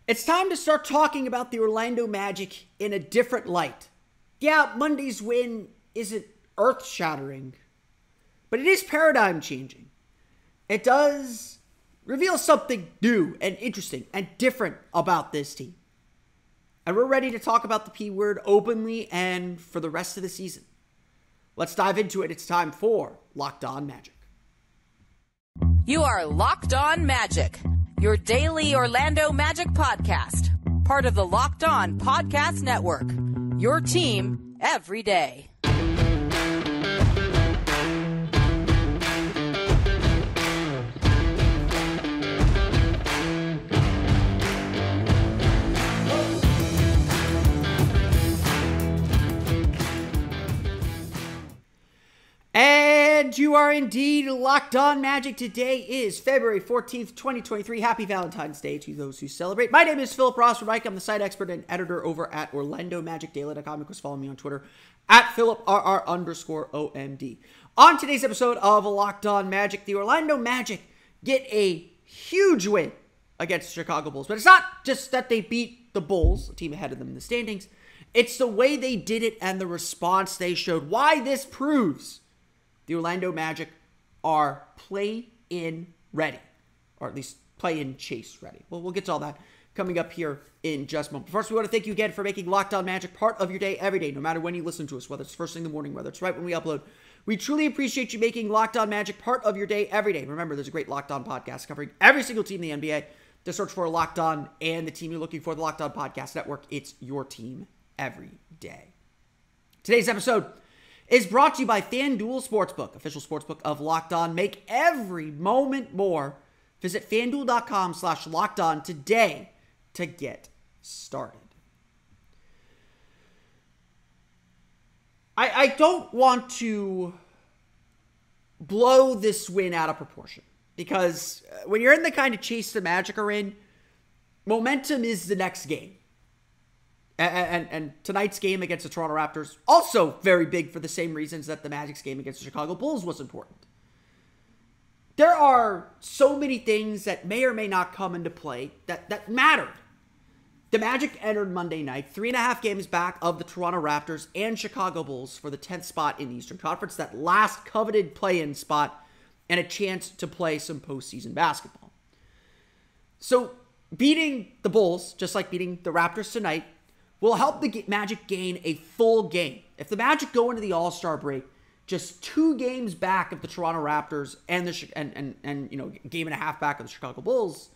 It's time to start talking about the Orlando Magic in a different light. Yeah, Monday's win isn't earth-shattering, but it is paradigm-changing. It does reveal something new and interesting and different about this team. And we're ready to talk about the P word openly and for the rest of the season. Let's dive into it. It's time for Locked On Magic. You are Locked On Magic, your daily Orlando Magic podcast, part of the Locked On Podcast Network, your team every day. And you are indeed Locked On Magic. Today is February 14th, 2023. Happy Valentine's Day to those who celebrate. My name is Philip Ross from Mike. I'm the site expert and editor over at OrlandoMagicDaily.com. You can follow me on Twitter at PhilipRR_OMD. On today's episode of Locked On Magic, the Orlando Magic get a huge win against the Chicago Bulls. But it's not just that they beat the Bulls, a team ahead of them in the standings. It's the way they did it and the response they showed. Why this proves the Orlando Magic are play-in ready, or at least play-in chase ready. Well, we'll get to all that coming up here in just a moment. First, we want to thank you again for making Locked On Magic part of your day every day, no matter when you listen to us, whether it's first thing in the morning, whether it's right when we upload. We truly appreciate you making Locked On Magic part of your day every day. Remember, there's a great Locked On podcast covering every single team in the NBA. Just search for Locked On and the team you're looking for, the Locked On Podcast Network. It's your team every day. Today's episode is brought to you by FanDuel Sportsbook, official sportsbook of Locked On. Make every moment more. Visit FanDuel.com/LockedOn today to get started. I don't want to blow this win out of proportion because when you're in the kind of chase the Magic are in, momentum is the next game. And tonight's game against the Toronto Raptors, also very big for the same reasons that the Magic's game against the Chicago Bulls was important. There are so many things that may or may not come into play that mattered. The Magic entered Monday night 3.5 games back of the Toronto Raptors and Chicago Bulls for the 10th spot in the Eastern Conference, that last coveted play-in spot, and a chance to play some postseason basketball. So beating the Bulls, just like beating the Raptors tonight, will help the Magic gain a full game. If the Magic go into the All-Star break just 2 games back of the Toronto Raptors and game and a half back of the Chicago Bulls,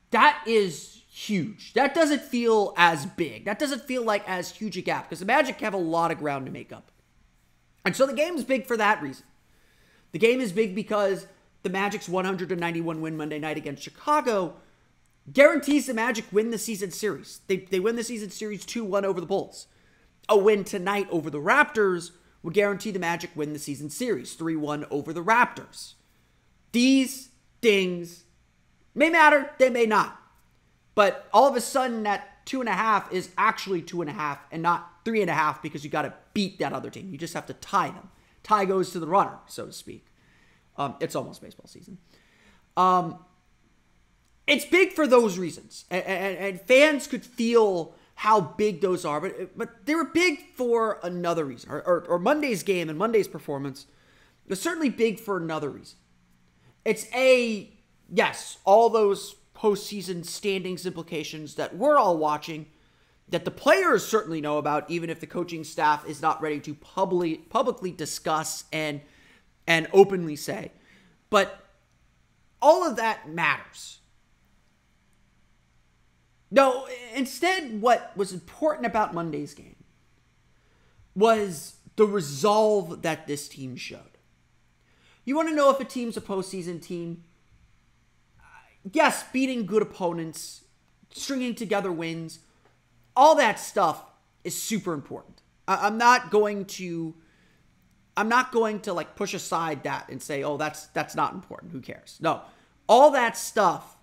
that is huge. That doesn't feel as big. That doesn't feel like as huge a gap because the Magic have a lot of ground to make up. And so the game is big for that reason. The game is big because the Magic's 191 win Monday night against Chicago guarantees the Magic win the season series. They win the season series 2-1 over the Bulls. A win tonight over the Raptors would guarantee the Magic win the season series 3-1 over the Raptors. These things may matter, they may not. But all of a sudden that 2.5 is actually 2.5 and not 3.5 because you got to beat that other team. You just have to tie them. Tie goes to the runner, so to speak. It's almost baseball season. It's big for those reasons, and fans could feel how big those are, but they were big for another reason, or Monday's game and Monday's performance was certainly big for another reason. It's yes, all those postseason standings implications that we're all watching, that the players certainly know about, even if the coaching staff is not ready to publicly discuss and openly say, but all of that matters. No, instead, what was important about Monday's game was the resolve that this team showed. You want to know if a team's a postseason team? Yes, beating good opponents, stringing together wins, all that stuff is super important. I'm not going to like push aside that and say, oh, that's not important. Who cares? No, all that stuff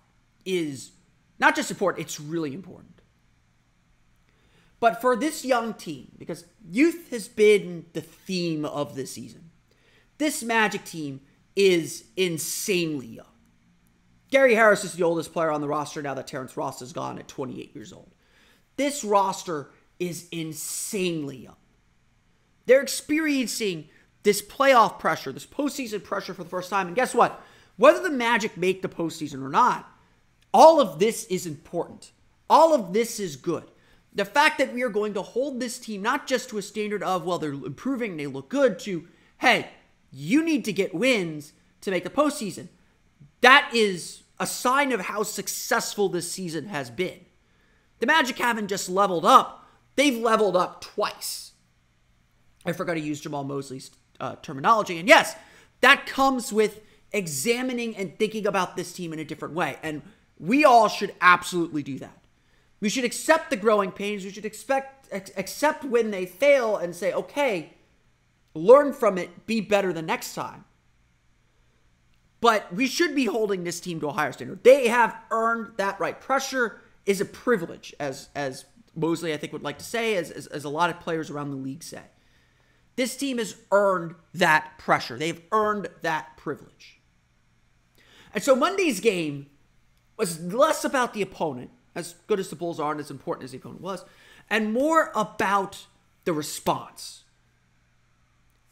is not just important, it's really important. But for this young team, because youth has been the theme of this season, this Magic team is insanely young. Gary Harris is the oldest player on the roster now that Terence Ross is gone at 28 years old. This roster is insanely young. They're experiencing this playoff pressure, this postseason pressure for the first time. And guess what? Whether the Magic make the postseason or not, all of this is important. All of this is good. The fact that we are going to hold this team not just to a standard of, well, they're improving, they look good, to, hey, you need to get wins to make the postseason. That is a sign of how successful this season has been. The Magic haven't just leveled up. They've leveled up twice. I forgot to use Jamal Mosley's terminology. And yes, that comes with examining and thinking about this team in a different way. And we all should absolutely do that. We should accept the growing pains. We should accept when they fail and say, okay, learn from it, be better the next time. But we should be holding this team to a higher standard. They have earned that right. Pressure is a privilege, as Mosley, I think, would like to say, as a lot of players around the league say. This team has earned that pressure. They've earned that privilege. And so Monday's game was less about the opponent, as good as the Bulls are and as important as the opponent was, and more about the response.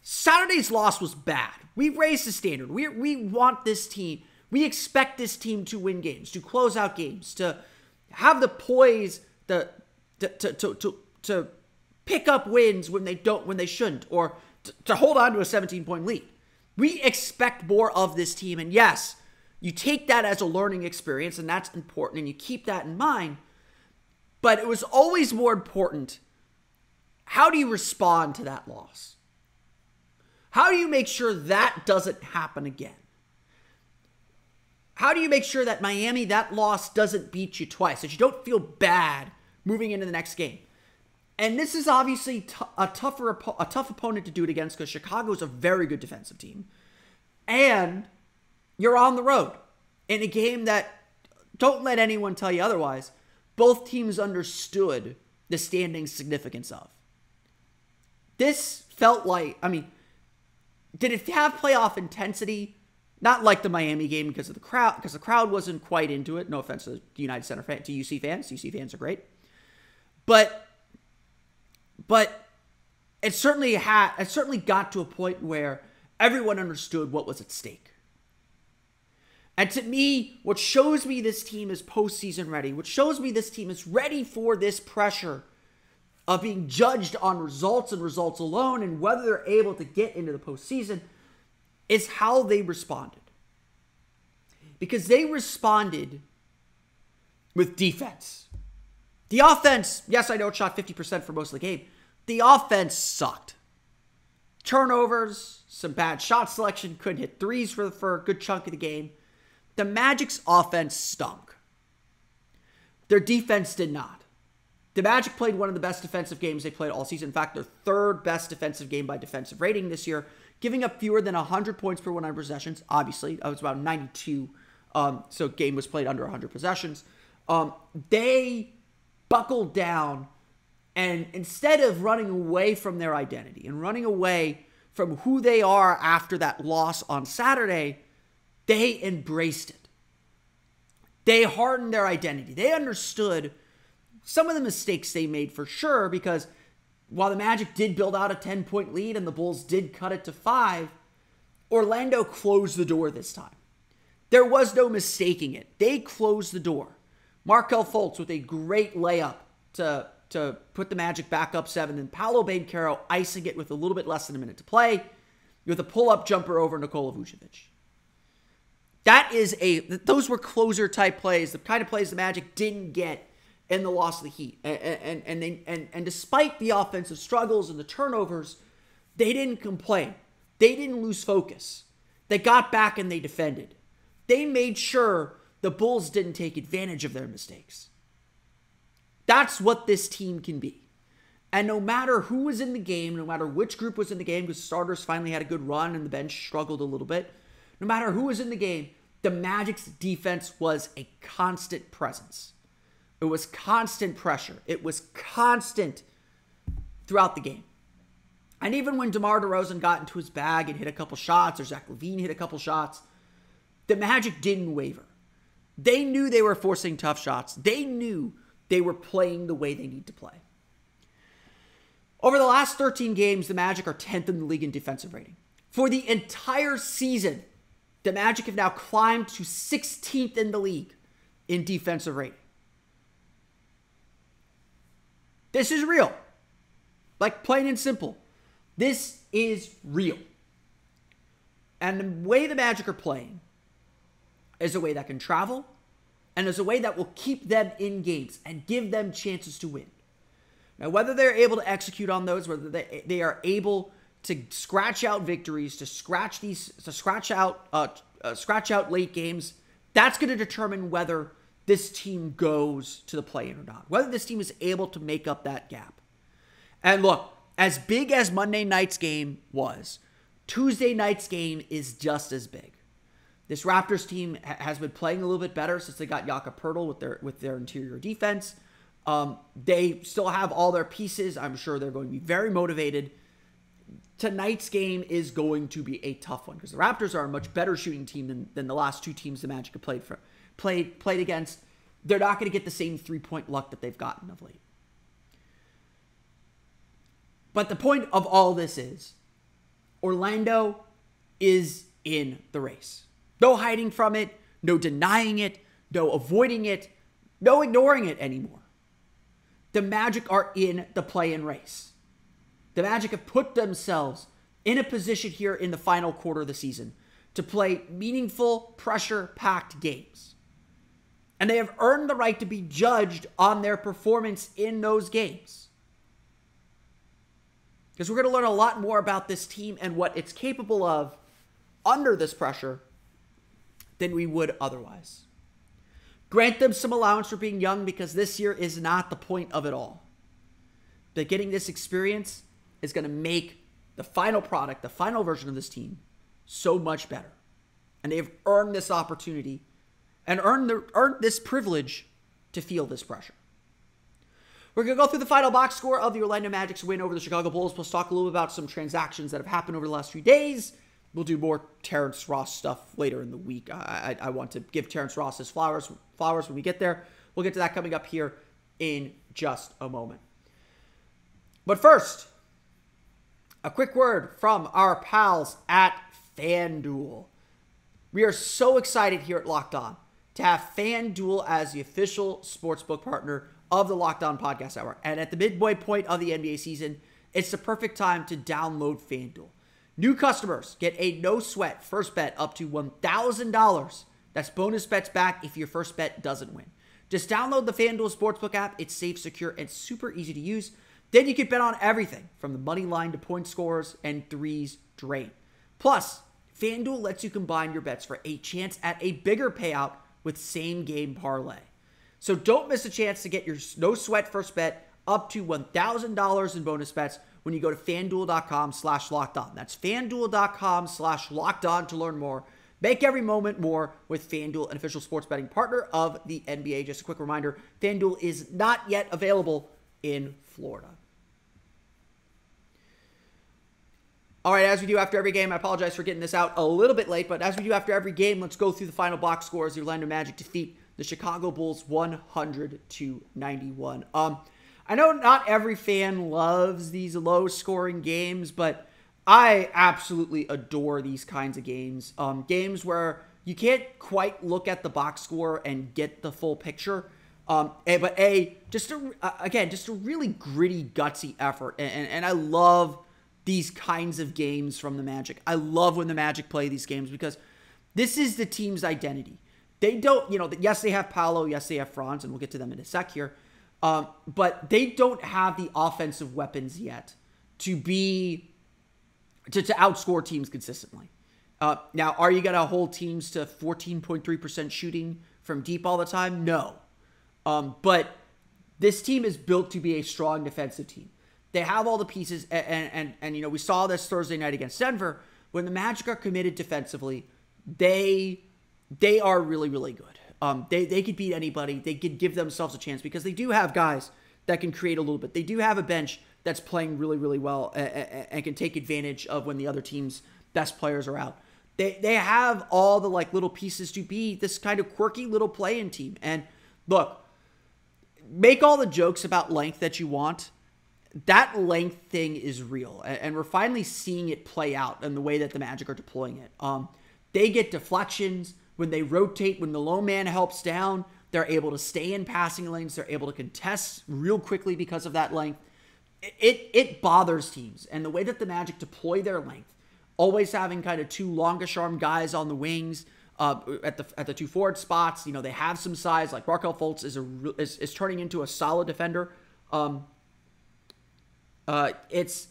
Saturday's loss was bad. We raised the standard. We want this team. We expect this team to win games, to close out games, to have the poise to pick up wins when they shouldn't, or to hold on to a 17-point lead. We expect more of this team, and yes, you take that as a learning experience, and that's important, and you keep that in mind. But it was always more important, how do you respond to that loss? How do you make sure that doesn't happen again? How do you make sure that Miami, that loss doesn't beat you twice, that you don't feel bad moving into the next game? And this is obviously a tough opponent to do it against, because Chicago is a very good defensive team. And you're on the road in a game that, don't let anyone tell you otherwise, both teams understood the standing significance of. This felt like, did it have playoff intensity? Not like the Miami game because of the crowd, because the crowd wasn't quite into it. No offense to the United Center fan, to UC fans. UC fans are great. But it certainly got to a point where everyone understood what was at stake. And to me, what shows me this team is postseason ready, what shows me this team is ready for this pressure of being judged on results and results alone, and whether they're able to get into the postseason, is how they responded. Because they responded with defense. The offense, yes, I know it shot 50% for most of the game. The offense sucked. Turnovers, some bad shot selection, couldn't hit threes for a good chunk of the game. The Magic's offense stunk. Their defense did not. The Magic played one of the best defensive games they played all season. In fact, their third best defensive game by defensive rating this year, giving up fewer than 100 points per 100 possessions. Obviously, it was about 92, so game was played under 100 possessions. They buckled down, and instead of running away from their identity and running away from who they are after that loss on Saturday, they embraced it. They hardened their identity. They understood some of the mistakes they made for sure, because while the Magic did build out a 10-point lead and the Bulls did cut it to 5, Orlando closed the door this time. There was no mistaking it. They closed the door. Markelle Fultz with a great layup to put the Magic back up 7, and Paolo Banchero icing it with a little bit less than a minute to play with a pull-up jumper over Nikola Vucevic. Those were closer-type plays, the kind of plays the Magic didn't get in the loss of the Heat. And despite the offensive struggles and the turnovers, they didn't complain. They didn't lose focus. They got back and they defended. They made sure the Bulls didn't take advantage of their mistakes. That's what this team can be. And no matter who was in the game, no matter which group was in the game, because starters finally had a good run and the bench struggled a little bit, no matter who was in the game, the Magic's defense was a constant presence. It was constant pressure. It was constant throughout the game. And even when DeMar DeRozan got into his bag and hit a couple shots, or Zach LaVine hit a couple shots, the Magic didn't waver. They knew they were forcing tough shots. They knew they were playing the way they need to play. Over the last 13 games, the Magic are 10th in the league in defensive rating. For the entire season, the Magic have now climbed to 16th in the league in defensive rating. This is real. Like, plain and simple. This is real. And the way the Magic are playing is a way that can travel and is a way that will keep them in games and give them chances to win. Now, whether they're able to execute on those, whether they are able to scratch out victories, to scratch out late games, that's going to determine whether this team goes to the play-in or not. Whether this team is able to make up that gap. And look, as big as Monday night's game was, Tuesday night's game is just as big. This Raptors team has been playing a little bit better since they got Jakob Poeltl with their interior defense. They still have all their pieces. I'm sure they're going to be very motivated. Tonight's game is going to be a tough one because the Raptors are a much better shooting team than the last two teams the Magic have played against. They're not going to get the same three-point luck that they've gotten of late. But the point of all this is, Orlando is in the race. No hiding from it, no denying it, no avoiding it, no ignoring it anymore. The Magic are in the play-in race. The Magic have put themselves in a position here in the final quarter of the season to play meaningful, pressure-packed games. And they have earned the right to be judged on their performance in those games. Because we're going to learn a lot more about this team and what it's capable of under this pressure than we would otherwise. Grant them some allowance for being young because this year is not the point of it all. But getting this experience is going to make the final product, the final version of this team, so much better. And they've earned this opportunity and earned this privilege to feel this pressure. We're going to go through the final box score of the Orlando Magic's win over the Chicago Bulls. Plus talk a little bit about some transactions that have happened over the last few days. We'll do more Terence Ross stuff later in the week. I want to give Terence Ross his flowers when we get there. We'll get to that coming up here in just a moment. But first, a quick word from our pals at FanDuel. We are so excited here at Locked On to have FanDuel as the official sportsbook partner of the Locked On Podcast Network. And at the midway point of the NBA season, it's the perfect time to download FanDuel. New customers get a no-sweat first bet up to $1,000. That's bonus bets back if your first bet doesn't win. Just download the FanDuel Sportsbook app. It's safe, secure, and super easy to use. Then you can bet on everything from the money line to point scores and threes drain. Plus, FanDuel lets you combine your bets for a chance at a bigger payout with same-game parlay. So don't miss a chance to get your no-sweat first bet up to $1,000 in bonus bets when you go to FanDuel.com/LockedOn. That's FanDuel.com/LockedOn to learn more. Make every moment more with FanDuel, an official sports betting partner of the NBA. Just a quick reminder, FanDuel is not yet available in Florida. All right, as we do after every game, I apologize for getting this out a little bit late, but as we do after every game, let's go through the final box scores. The Orlando Magic defeat the Chicago Bulls 100-91. I know not every fan loves these low-scoring games, but I absolutely adore these kinds of games. Games where you can't quite look at the box score and get the full picture. Just a really gritty, gutsy effort. And I love these kinds of games from the Magic. I love when the Magic play these games because this is the team's identity. They don't, yes, they have Paolo, yes, they have Franz, and we'll get to them in a sec here. But they don't have the offensive weapons yet to outscore teams consistently. Now, are you going to hold teams to 14.3% shooting from deep all the time? No. But this team is built to be a strong defensive team. They have all the pieces, and we saw this Thursday night against Denver. When the Magic are committed defensively, they are really, really good. They could beat anybody. They could give themselves a chance because they do have guys that can create a little bit. They do have a bench that's playing really, really well and can take advantage of when the other team's best players are out. They have all the like little pieces to be this kind of quirky little play-in team. And look, make all the jokes about length that you want. That length thing is real, and we're finally seeing it play out in the way that the Magic are deploying it. They get deflections when they rotate, when the low man helps down. They're able to stay in passing lanes. They're able to contest real quickly because of that length. It bothers teams, and the way that the Magic deploy their length, always having kind of two longish arm guys on the wings at the two forward spots. They have some size. Like Markelle Fultz is turning into a solid defender. It's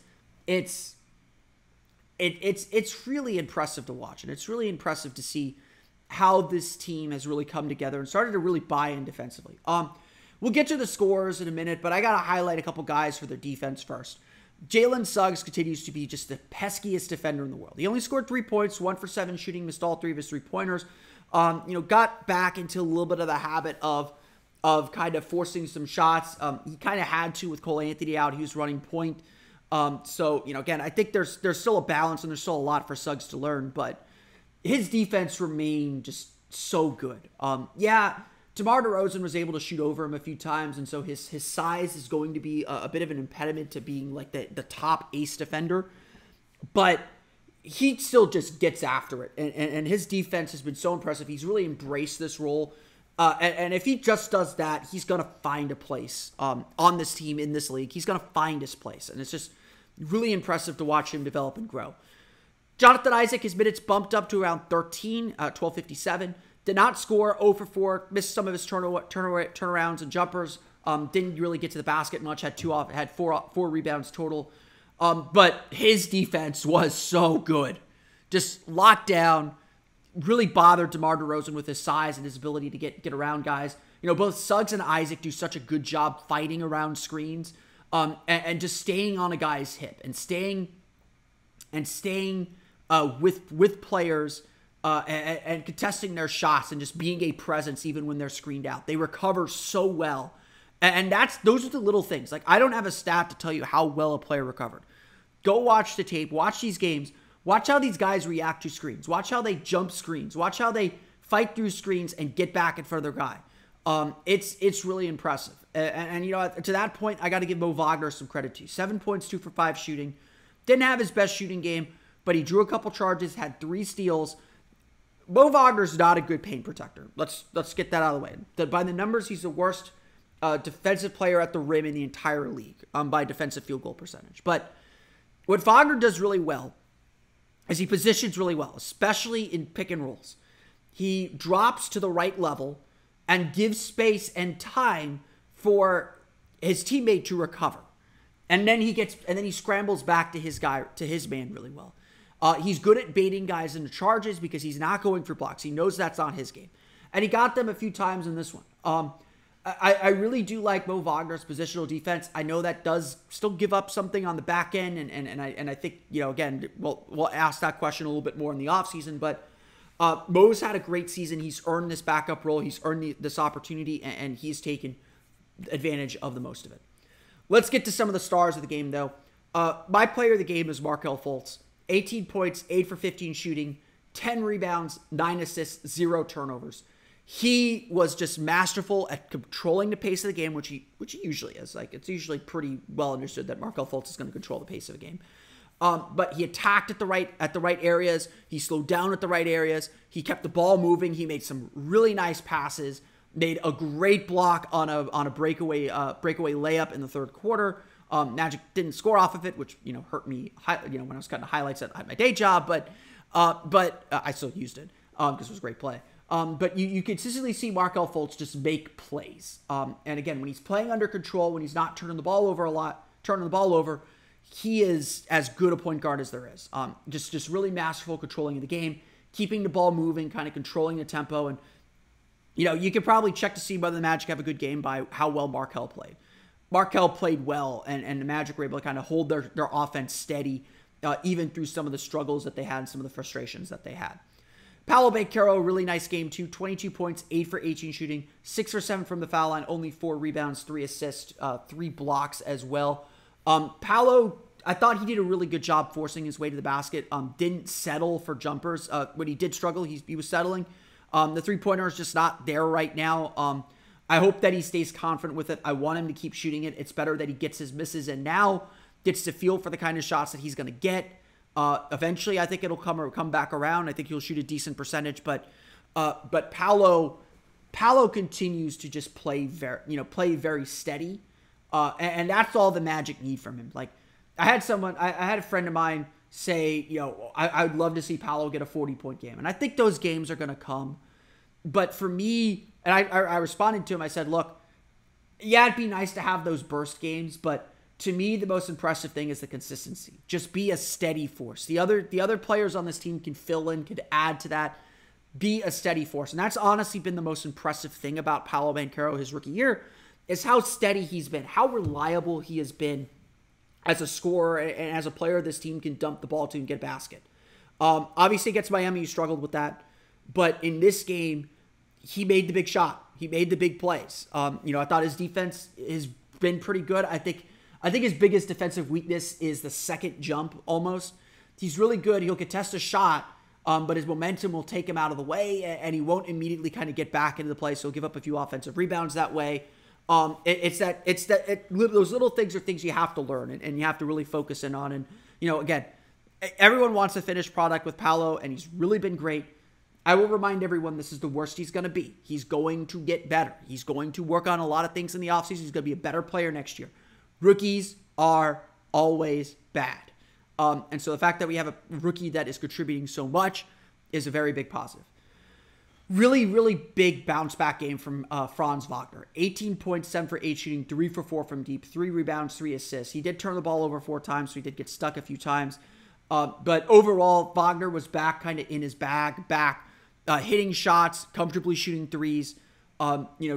really impressive to watch, and it's really impressive to see how this team has really come together and started to really buy in defensively. We'll get to the scores in a minute, but I got to highlight a couple guys for their defense first. Jalen Suggs continues to be just the peskiest defender in the world. He only scored 3 points, 1 for 7 shooting, missed all 3 of his 3-pointers. Got back into a little bit of the habit of kind of forcing some shots. He kind of had to with Cole Anthony out. He was running point. Again, I think there's still a balance and there's still a lot for Suggs to learn, but his defense remained just so good. DeMar DeRozan was able to shoot over him a few times, and so his size is going to be a bit of an impediment to being like the top ace defender, but he still just gets after it, and his defense has been so impressive. He's really embraced this role, and if he just does that, he's going to find a place on this team, in this league. He's going to find his place, and it's just really impressive to watch him develop and grow. Jonathan Isaac, his minutes bumped up to around 13, 1257. Did not score, 0 for 4, missed some of his turnarounds and jumpers. Didn't really get to the basket much, had four rebounds total. But his defense was so good. Just locked down, really bothered DeMar DeRozan with his size and his ability to get around guys. Both Suggs and Isaac do such a good job fighting around screens and just staying on a guy's hip and staying with players and contesting their shots and just being a presence even when they're screened out. They recover so well. And those are the little things. Like, I don't have a stat to tell you how well a player recovered. Go watch the tape. Watch these games. Watch how these guys react to screens. Watch how they jump screens. Watch how they fight through screens and get back in front of their guy. It's really impressive. And to that point, I got to give Mo Wagner some credit too. 7 points, 2 for 5 shooting. Didn't have his best shooting game, but he drew a couple charges, had 3 steals. Mo Wagner's not a good paint protector. Let's get that out of the way. By the numbers, he's the worst defensive player at the rim in the entire league by defensive field goal percentage. But what Wagner does really well is he positions really well, especially in pick and rolls. He drops to the right level and gives space and time for his teammate to recover. And then he scrambles back to his man really well. He's good at baiting guys into charges because he's not going for blocks. He knows that's not his game. And he got them a few times in this one. I really do like Mo Wagner's positional defense. I know that does still give up something on the back end. And I think, again, we'll ask that question a little bit more in the offseason. But Mo's had a great season. He's earned this backup role. He's earned this opportunity. And he's taken advantage of the most of it. Let's get to some of the stars of the game, though. My player of the game is Markelle Fultz. 18 points, 8 for 15 shooting, 10 rebounds, 9 assists, 0 turnovers. He was just masterful at controlling the pace of the game, which he usually is. Like, it's usually pretty well understood that Markelle Fultz is going to control the pace of the game. But he attacked at the right areas. He slowed down at the right areas. He kept the ball moving. He made some really nice passes. Made a great block on a breakaway layup in the third quarter. Magic didn't score off of it, which hurt me. When I was cutting the highlights at my day job, but I still used it because it was a great play. But you consistently see Markelle Fultz just make plays. And again, when he's playing under control, when he's not turning the ball over, he is as good a point guard as there is. Just really masterful controlling of the game, keeping the ball moving, kind of controlling the tempo. And you could probably check to see whether the Magic have a good game by how well Markelle played. Markelle played well, and the Magic were able to kind of hold their offense steady, even through some of the struggles that they had and some of the frustrations that they had. Paolo Banchero, really nice game too. 22 points, 8 for 18 shooting, 6 for 7 from the foul line, only 4 rebounds, 3 assists, 3 blocks as well. Paolo I thought he did a really good job forcing his way to the basket. Didn't settle for jumpers. When he did struggle, he was settling. The three-pointer is just not there right now. I hope that he stays confident with it. I want him to keep shooting it. It's better that he gets his misses and now gets to feel for the kind of shots that he's going to get. Eventually, I think it'll come back around. I think he'll shoot a decent percentage, but Paolo continues to just play very steady, and that's all the Magic need from him. Like I had a friend of mine say, I would love to see Paolo get a 40-point game, and I think those games are going to come. But for me, and I responded to him, I said, look, yeah, it'd be nice to have those burst games, but to me, the most impressive thing is the consistency. Just be a steady force. The other players on this team can fill in, could add to that. Be a steady force. And that's honestly been the most impressive thing about Paolo Banchero his rookie year, is how steady he's been, how reliable he has been as a scorer and as a player this team can dump the ball to and get a basket. Obviously, against Miami, he struggled with that. But in this game, he made the big shot. He made the big plays. I thought his defense has been pretty good. I think his biggest defensive weakness is the second jump almost. He's really good. He'll contest a shot, but his momentum will take him out of the way, and he won't immediately kind of get back into the play, so he'll give up a few offensive rebounds that way. Those little things are things you have to learn, and you have to really focus in on. And, again, everyone wants a finished product with Paolo, and he's really been great. I will remind everyone this is the worst he's going to be. He's going to get better. He's going to work on a lot of things in the offseason. He's going to be a better player next year. Rookies are always bad. And so the fact that we have a rookie that is contributing so much is a very big positive. Really, really big bounce back game from Franz Wagner. 18 points, 7 for 8 shooting, 3 for 4 from deep, 3 rebounds, 3 assists. He did turn the ball over 4 times, so he did get stuck a few times. But overall, Wagner was back kind of in his bag, hitting shots, comfortably shooting threes.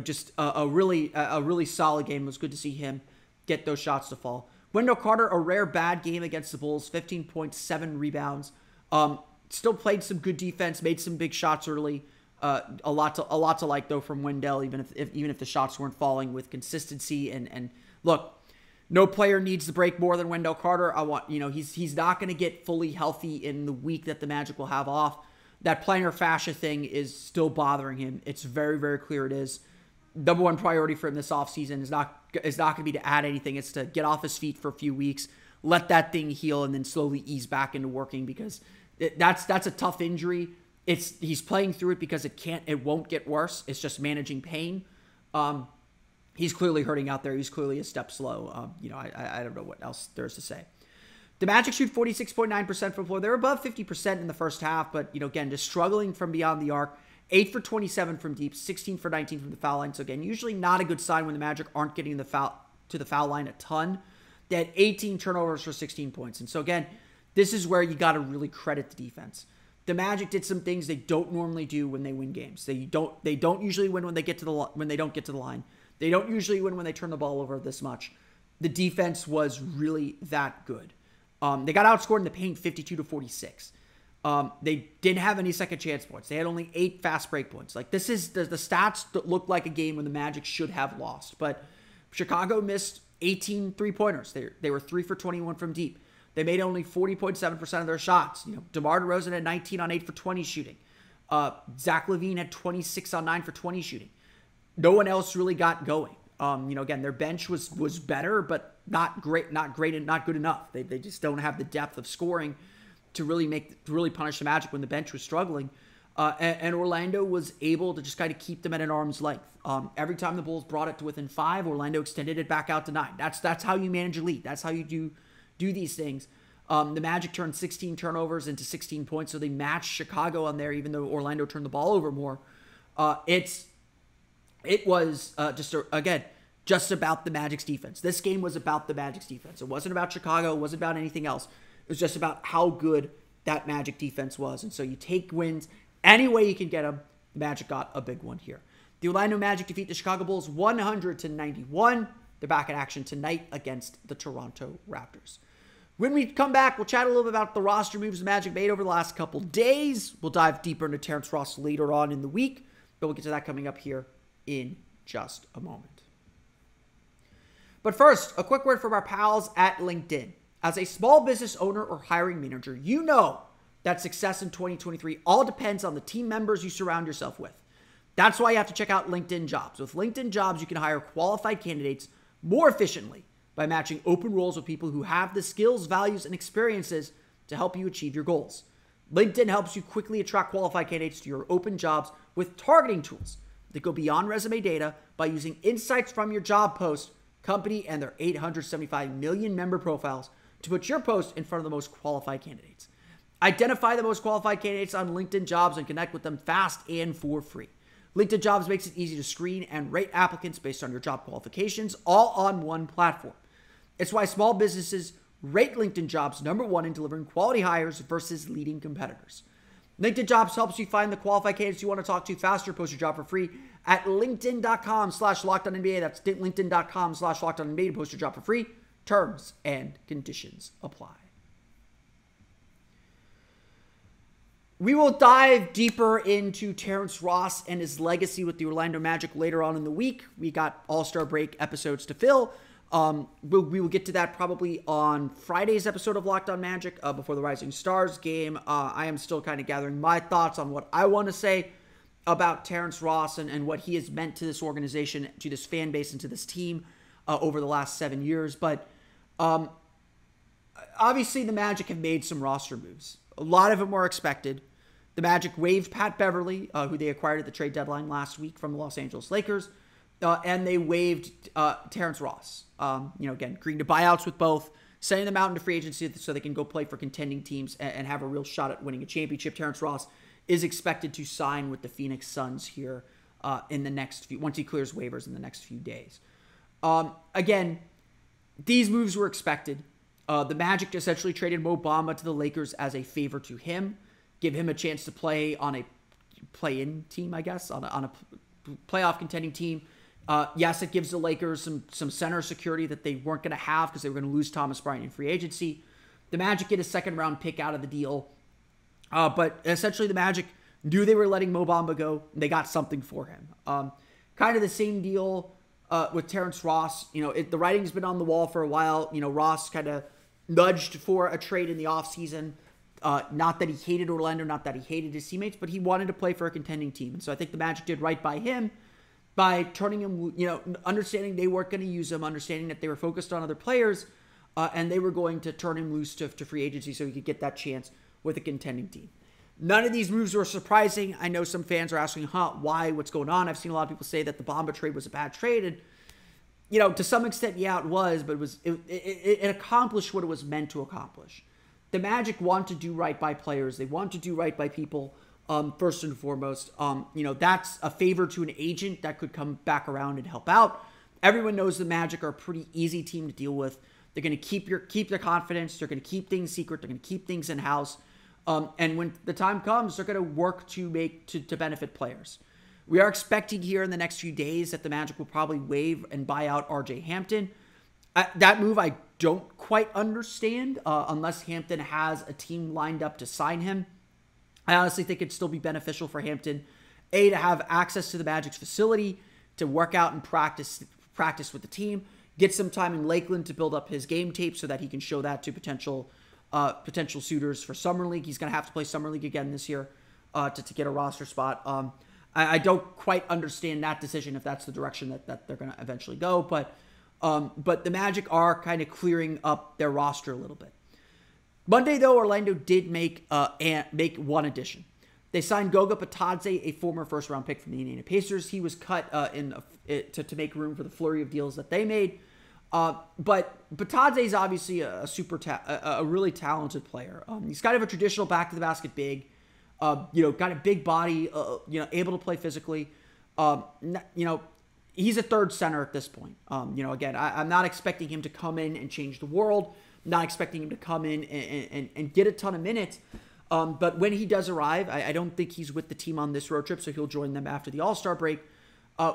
Just a really solid game. It was good to see him get those shots to fall. Wendell Carter, a rare bad game against the Bulls, 15 points, 7 rebounds. Still played some good defense, made some big shots early. A lot to like though from Wendell, even if the shots weren't falling, with consistency and look, no player needs to break more than Wendell Carter. He's not going to get fully healthy in the week that the Magic will have off. That plantar fascia thing is still bothering him. It's very, very clear it is. Number one priority for him this offseason is not going to be to add anything. It's to get off his feet for a few weeks, let that thing heal, and then slowly ease back into working, because that's a tough injury. He's playing through it because it won't get worse. It's just managing pain. He's clearly hurting out there. He's clearly a step slow. I don't know what else there is to say. The Magic shoot 46.9% from the floor. They're above 50% in the first half, but again, just struggling from beyond the arc. 8 for 27 from deep, 16 for 19 from the foul line. So again, usually not a good sign when the Magic aren't getting to the foul line a ton. They had 18 turnovers for 16 points. And so again, this is where you got to really credit the defense. The Magic did some things they don't normally do when they win games. They don't usually win when they don't get to the line. They don't usually win when they turn the ball over this much. The defense was really that good. They got outscored in the paint 52-46. They didn't have any second chance points. They had only 8 fast break points. Like, this is the stats that look like a game when the Magic should have lost. But Chicago missed 18 three-pointers. They were 3 for 21 from deep. They made only 40.7% of their shots. DeMar DeRozan had 19 on 8 for 20 shooting. Zach LaVine had 26 on 9 for 20 shooting. No one else really got going. Again, their bench was better, but not great and not good enough. They just don't have the depth of scoring to really punish the Magic when the bench was struggling. And Orlando was able to just kind of keep them at an arm's length. Every time the Bulls brought it to within 5, Orlando extended it back out to 9. That's how you manage a lead. That's how you do these things. The Magic turned 16 turnovers into 16 points, so they matched Chicago on there, even though Orlando turned the ball over more. It was just about the Magic's defense. This game was about the Magic's defense. It wasn't about Chicago. It wasn't about anything else. It was just about how good that Magic defense was. And so you take wins any way you can get them. The Magic got a big one here. The Orlando Magic defeat the Chicago Bulls 100-91. They're back in action tonight against the Toronto Raptors. When we come back, we'll chat a little bit about the roster moves the Magic made over the last couple days. We'll dive deeper into Terence Ross later on in the week, but we'll get to that coming up here in just a moment. But first, a quick word from our pals at LinkedIn. As a small business owner or hiring manager, you know that success in 2023 all depends on the team members you surround yourself with. That's why you have to check out LinkedIn Jobs. With LinkedIn Jobs, you can hire qualified candidates more efficiently by matching open roles with people who have the skills, values, and experiences to help you achieve your goals. LinkedIn helps you quickly attract qualified candidates to your open jobs with targeting tools that go beyond resume data by using insights from your job post, company, and their 875 million member profiles to put your post in front of the most qualified candidates. Identify the most qualified candidates on LinkedIn Jobs and connect with them fast and for free. LinkedIn Jobs makes it easy to screen and rate applicants based on your job qualifications, all on one platform. It's why small businesses rate LinkedIn Jobs #1 in delivering quality hires versus leading competitors. LinkedIn Jobs helps you find the qualified candidates you want to talk to faster. Post your job for free at linkedin.com/LockedOnNBA. That's linkedin.com/LockedOnNBA to post your job for free. Terms and conditions apply. We will dive deeper into Terence Ross and his legacy with the Orlando Magic later on in the week. We got All-Star break episodes to fill. We will get to that probably on Friday's episode of Locked On Magic before the Rising Stars game. I am still kind of gathering my thoughts on what I want to say about Terence Ross and what he has meant to this organization, to this fan base, and to this team over the last 7 years. But obviously the Magic have made some roster moves. A lot of them were expected. The Magic waived Pat Beverly, who they acquired at the trade deadline last week from the Los Angeles Lakers. And they waived Terence Ross. Again, agreeing to buyouts with both, sending them out into free agency so they can go play for contending teams and have a real shot at winning a championship. Terence Ross is expected to sign with the Phoenix Suns here in the next few, once he clears waivers in the next few days. Again, these moves were expected. The Magic essentially traded Mo Bamba to the Lakers as a favor to him, give him a chance to play on a play-in team, I guess, on a playoff contending team. Yes, it gives the Lakers some center security that they weren't going to have because they were going to lose Thomas Bryant in free agency. The Magic get a second-round pick out of the deal. But essentially the Magic knew they were letting Mo Bamba go. And they got something for him. Kind of the same deal with Terence Ross. The writing's been on the wall for a while. Ross kind of nudged for a trade in the offseason. Not that he hated Orlando, not that he hated his teammates, but he wanted to play for a contending team. And so I think the Magic did right by him by turning him, understanding they weren't going to use him, understanding that they were focused on other players, and they were going to turn him loose to free agency so he could get that chance with a contending team. None of these moves were surprising. I know some fans are asking, why, what's going on? I've seen a lot of people say that the Bamba trade was a bad trade, and to some extent, yeah, it was, but it accomplished what it was meant to accomplish. The Magic want to do right by players. They want to do right by people, first and foremost. That's a favor to an agent that could come back around and help out. Everyone knows the Magic are a pretty easy team to deal with. They're going to keep their confidence. They're going to keep things secret. They're going to keep things in-house. And when the time comes, they're going to work to benefit players. We are expecting here in the next few days that the Magic will probably waive and buy out RJ Hampton. That move I don't quite understand unless Hampton has a team lined up to sign him. I honestly think it'd still be beneficial for Hampton, to have access to the Magic's facility, to work out and practice with the team, get some time in Lakeland to build up his game tape so that he can show that to potential suitors for Summer League. He's going to have to play Summer League again this year to get a roster spot. I don't quite understand that decision if that's the direction that they're going to eventually go, but the Magic are kind of clearing up their roster a little bit. Monday, though, Orlando did make one addition. They signed Goga Bitadze, a former first-round pick from the Indiana Pacers. He was cut to make room for the flurry of deals that they made. But Bitadze is obviously a really talented player. He's kind of a traditional back-to-the-basket big. Got a big body. Able to play physically. He's a third center at this point. Again, I'm not expecting him to come in and change the world. Not expecting him to come in and get a ton of minutes. But when he does arrive, I don't think he's with the team on this road trip, so he'll join them after the All-Star break.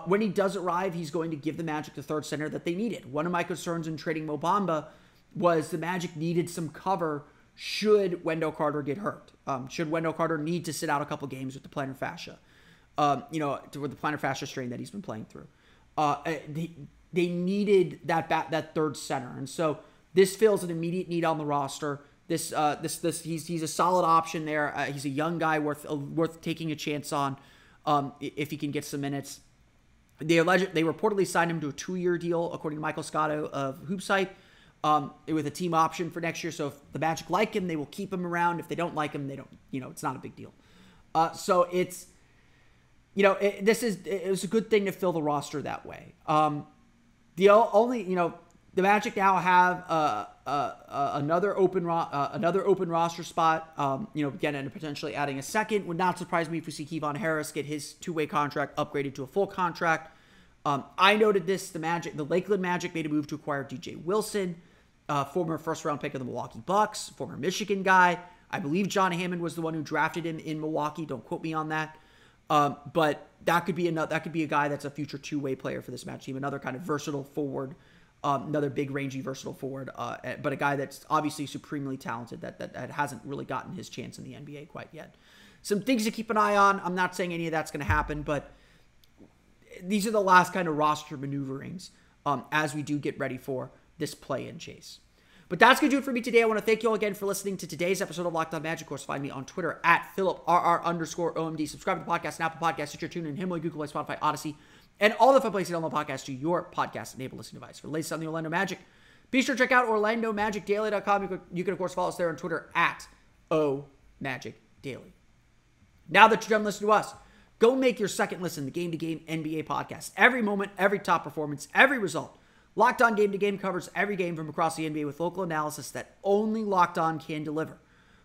When he does arrive, he's going to give the Magic the third center that they needed. One of my concerns in trading Mo Bamba was the Magic needed some cover should Wendell Carter get hurt. Should Wendell Carter need to sit out a couple games with the plantar fascia, with the plantar fascia strain that he's been playing through. They needed that third center. And so This fills an immediate need on the roster. He's a solid option there. He's a young guy worth taking a chance on if he can get some minutes. They reportedly signed him to a 2-year deal, according to Michael Scotto of HoopSite, with a team option for next year. So if the Magic like him, they will keep him around. If they don't like him, they don't. It's not a big deal. So it's, it was a good thing to fill the roster that way. The Magic now have another open roster spot. Again, and potentially adding a second. Would not surprise me if we see Kevon Harris get his 2-way contract upgraded to a full contract. I noted this: the Lakeland Magic made a move to acquire DJ Wilson, former first-round pick of the Milwaukee Bucks, former Michigan guy. I believe John Hammond was the one who drafted him in Milwaukee. Don't quote me on that. But that could be a guy that's a future 2-way player for this Magic team. Another kind of versatile forward. Another big, rangy, versatile forward, but a guy that's obviously supremely talented that hasn't really gotten his chance in the NBA quite yet. Some things to keep an eye on. I'm not saying any of that's going to happen, but these are the last kind of roster maneuverings as we do get ready for this play-in chase. But that's going to do it for me today. I want to thank you all again for listening to today's episode of Locked On Magic. Of course, find me on Twitter at @PhilipRR_OMD. Subscribe to the podcast on Apple Podcasts, Stitcher, TuneIn, Himalaya, Google Play, Spotify, Odyssey, and all the fun places to download podcasts to your podcast-enabled listening device. For the latest on the Orlando Magic, be sure to check out OrlandoMagicDaily.com. You can, of course, follow us there on Twitter at @OMagicDaily. Now that you're done listening to us, go make your second listen the Game to Game NBA podcast. Every moment, every top performance, every result. Locked On Game to Game covers every game from across the NBA with local analysis that only Locked On can deliver.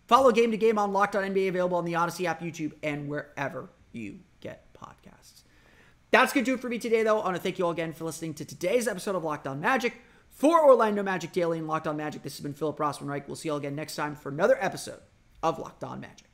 Follow Game to Game on Locked On NBA, available on the Odyssey app, YouTube, and wherever you get podcasts. That's going to do it for me today, though. I want to thank you all again for listening to today's episode of Locked On Magic. For Orlando Magic Daily and Locked On Magic, this has been Philip Rossman-Reich. We'll see you all again next time for another episode of Locked On Magic.